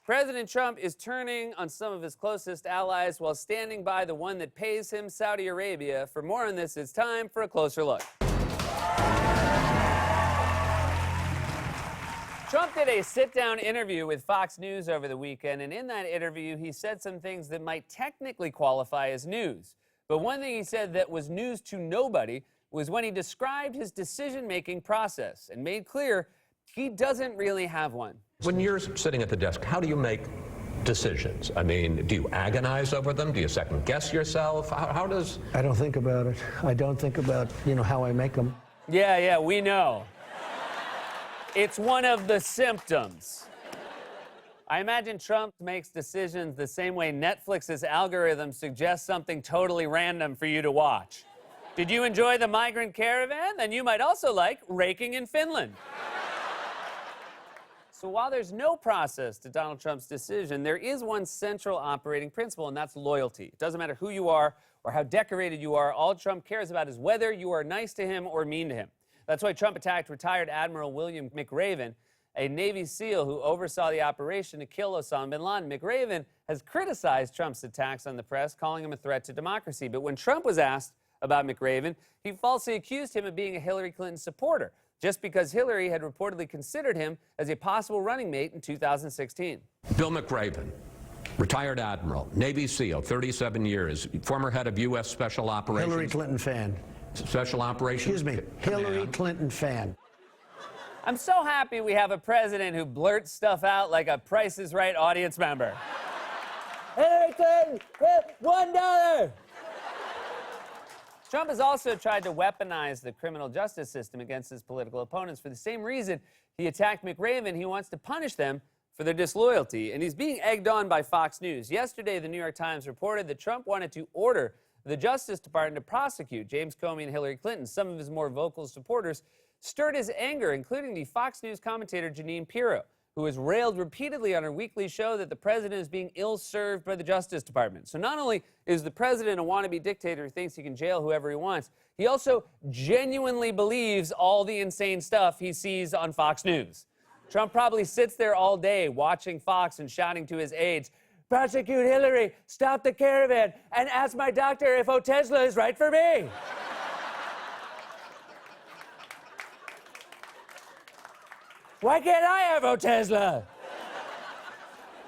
President Trump is turning on some of his closest allies while standing by the one that pays him, Saudi Arabia. For more on this, it's time for a closer look. Trump did a sit-down interview with Fox News over the weekend, and in that interview, he said some things that might technically qualify as news. But one thing he said that was news to nobody was when he described his decision-making process and made clear he doesn't really have one. When you're sitting at the desk, how do you make decisions? I mean, do you agonize over them? Do you second-guess yourself? How does... I don't think about it. I don't think about, how I make them. Yeah, we know. It's one of the symptoms. I imagine Trump makes decisions the same way Netflix's algorithm suggests something totally random for you to watch. Did you enjoy The Migrant Caravan? Then you might also like Raking in Finland. So while there's no process to Donald Trump's decision, there is one central operating principle, and that's loyalty. It doesn't matter who you are or how decorated you are. All Trump cares about is whether you are nice to him or mean to him. That's why Trump attacked retired Admiral William McRaven, a Navy SEAL who oversaw the operation to kill Osama bin Laden. McRaven has criticized Trump's attacks on the press, calling him a threat to democracy. But when Trump was asked about McRaven, he falsely accused him of being a Hillary Clinton supporter, just because Hillary had reportedly considered him as a possible running mate in 2016. Bill McRaven, retired admiral, Navy SEAL, 37 years, former head of U.S. Special Operations. Hillary Clinton fan. Special Operations? Excuse me, Hillary Clinton fan. I'm so happy we have a president who blurts stuff out like a Price is Right audience member. Hillary Clinton, $1. Trump has also tried to weaponize the criminal justice system against his political opponents. For the same reason he attacked McRaven, he wants to punish them for their disloyalty. And he's being egged on by Fox News. Yesterday, the New York Times reported that Trump wanted to order the Justice Department to prosecute James Comey and Hillary Clinton. Some of his more vocal supporters stirred his anger, including the Fox News commentator Jeanine Pirro, who has railed repeatedly on her weekly show that the president is being ill-served by the Justice Department. So not only is the president a wannabe dictator who thinks he can jail whoever he wants, he also genuinely believes all the insane stuff he sees on Fox News. Trump probably sits there all day watching Fox and shouting to his aides, "Prosecute Hillary, stop the caravan, and ask my doctor if Otezla is right for me." Why can't I have Otezla?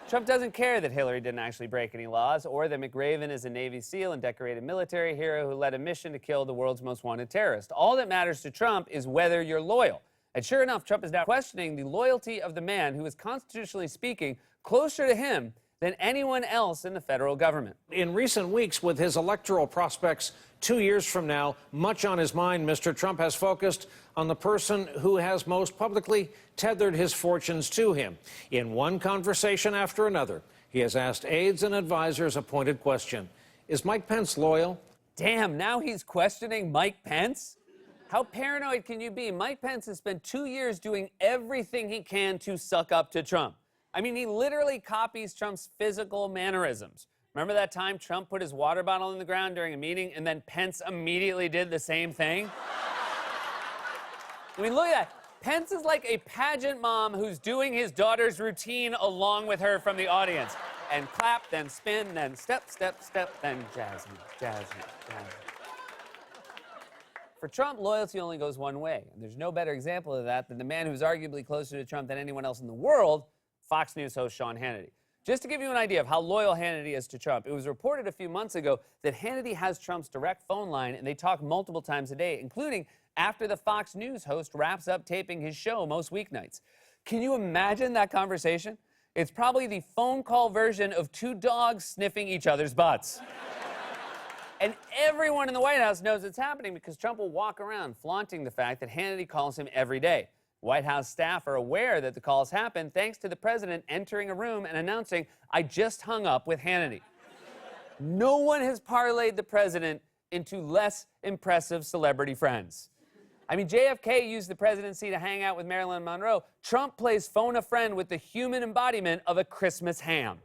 Trump doesn't care that Hillary didn't actually break any laws or that McRaven is a Navy SEAL and decorated military hero who led a mission to kill the world's most wanted terrorist. All that matters to Trump is whether you're loyal. And sure enough, Trump is now questioning the loyalty of the man who is, constitutionally speaking, closer to him than anyone else in the federal government. In recent weeks, with his electoral prospects 2 years from now much on his mind, Mr. Trump has focused on the person who has most publicly tethered his fortunes to him. In one conversation after another, he has asked aides and advisors a pointed question. Is Mike Pence loyal? Damn, now he's questioning Mike Pence? How paranoid can you be? Mike Pence has spent 2 years doing everything he can to suck up to Trump. I mean, he literally copies Trump's physical mannerisms. Remember that time Trump put his water bottle in the ground during a meeting and then Pence immediately did the same thing? I mean, look at that. Pence is like a pageant mom who's doing his daughter's routine along with her from the audience. And clap, then spin, then step, step, step, then jazzy, jazzy, jazzy. For Trump, loyalty only goes one way. And there's no better example of that than the man who's arguably closer to Trump than anyone else in the world, Fox News host Sean Hannity. Just to give you an idea of how loyal Hannity is to Trump, it was reported a few months ago that Hannity has Trump's direct phone line, and they talk multiple times a day, including after the Fox News host wraps up taping his show most weeknights. Can you imagine that conversation? It's probably the phone call version of two dogs sniffing each other's butts. And everyone in the White House knows it's happening because Trump will walk around flaunting the fact that Hannity calls him every day. White House staff are aware that the calls happen thanks to the president entering a room and announcing, "I just hung up with Hannity." No one has parlayed the president into less impressive celebrity friends. I mean, JFK used the presidency to hang out with Marilyn Monroe. Trump plays phone a friend with the human embodiment of a Christmas ham.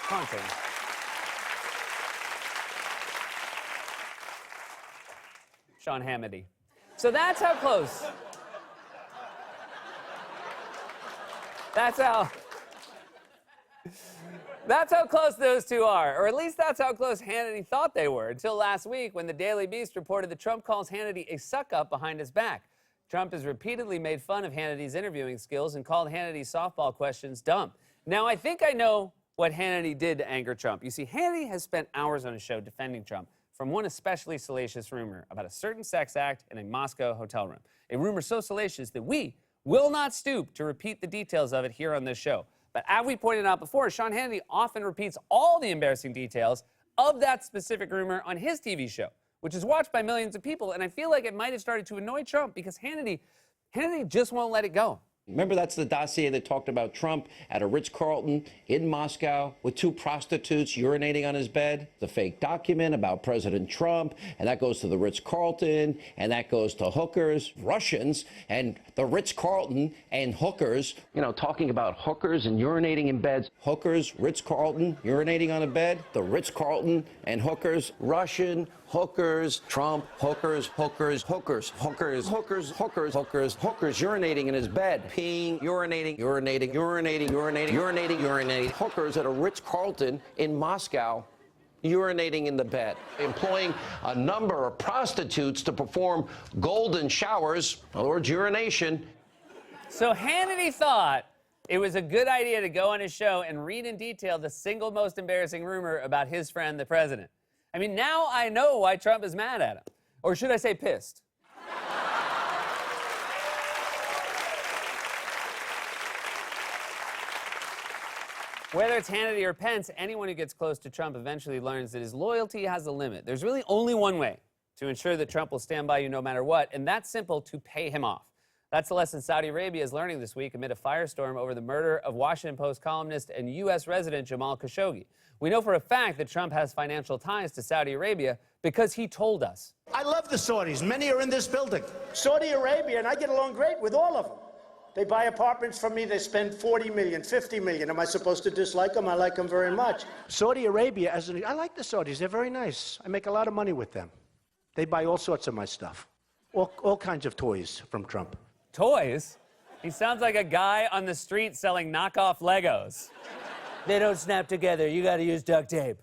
Haunting. Sean Hannity. So that's how close That's how close those two are. Or at least that's how close Hannity thought they were until last week when the Daily Beast reported that Trump calls Hannity a suck-up behind his back. Trump has repeatedly made fun of Hannity's interviewing skills and called Hannity's softball questions dumb. Now, I think I know what Hannity did to anger Trump. You see, Hannity has spent hours on his show defending Trump from one especially salacious rumor about a certain sex act in a Moscow hotel room. A rumor so salacious that we will not stoop to repeat the details of it here on this show. But as we pointed out before, Sean Hannity often repeats all the embarrassing details of that specific rumor on his TV show, which is watched by millions of people. And I feel like it might have started to annoy Trump because Hannity just won't let it go. Remember, that's the dossier that talked about Trump at a Ritz-Carlton in Moscow with 2 prostitutes urinating on his bed. The fake document about President Trump, and that goes to the Ritz-Carlton, and that goes to hookers, Russians, and the Ritz-Carlton and hookers. You know, talking about hookers and urinating in beds. Hookers, Ritz-Carlton, urinating on a bed. The Ritz-Carlton and hookers, Russian, hookers, Trump, hookers, hookers, hookers, hookers, hookers, hookers, hookers, hookers, urinating in his bed, peeing, urinating, urinating, urinating, urinating, urinating, urinating, hookers at a Ritz-Carlton in Moscow, urinating in the bed, employing a number of prostitutes to perform golden showers, in other words, urination. So Hannity thought it was a good idea to go on his show and read in detail the single most embarrassing rumor about his friend, the president. I mean, now I know why Trump is mad at him. Or should I say pissed? Whether it's Hannity or Pence, anyone who gets close to Trump eventually learns that his loyalty has a limit. There's really only one way to ensure that Trump will stand by you no matter what, and that's simple: to pay him off. That's the lesson Saudi Arabia is learning this week amid a firestorm over the murder of Washington Post columnist and U.S. resident Jamal Khashoggi. We know for a fact that Trump has financial ties to Saudi Arabia because he told us. I love the Saudis. Many are in this building. Saudi Arabia, and I get along great with all of them. They buy apartments from me. They spend $40 million, $50 million. Am I supposed to dislike them? I like them very much. Saudi Arabia, I like the Saudis. They're very nice. I make a lot of money with them. They buy all sorts of my stuff. All kinds of toys from Trump. Toys? He sounds like a guy on the street selling knockoff Legos. They don't snap together. You got to use duct tape.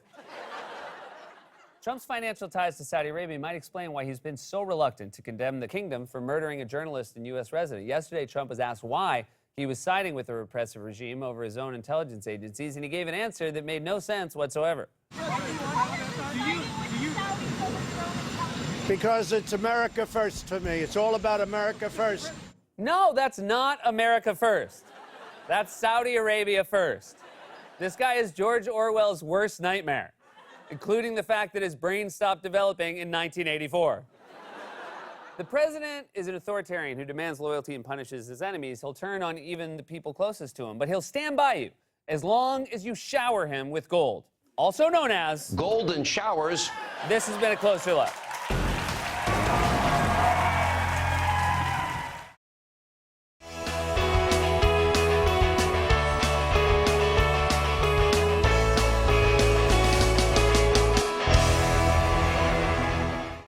Trump's financial ties to Saudi Arabia might explain why he's been so reluctant to condemn the kingdom for murdering a journalist and U.S. resident. Yesterday, Trump was asked why he was siding with the repressive regime over his own intelligence agencies, and he gave an answer that made no sense whatsoever. Because it's America first for me. It's all about America first. No, that's not America first. That's Saudi Arabia first. This guy is George Orwell's worst nightmare, including the fact that his brain stopped developing in 1984. The president is an authoritarian who demands loyalty and punishes his enemies. He'll turn on even the people closest to him, but he'll stand by you as long as you shower him with gold, also known as Golden showers. This has been a closer look.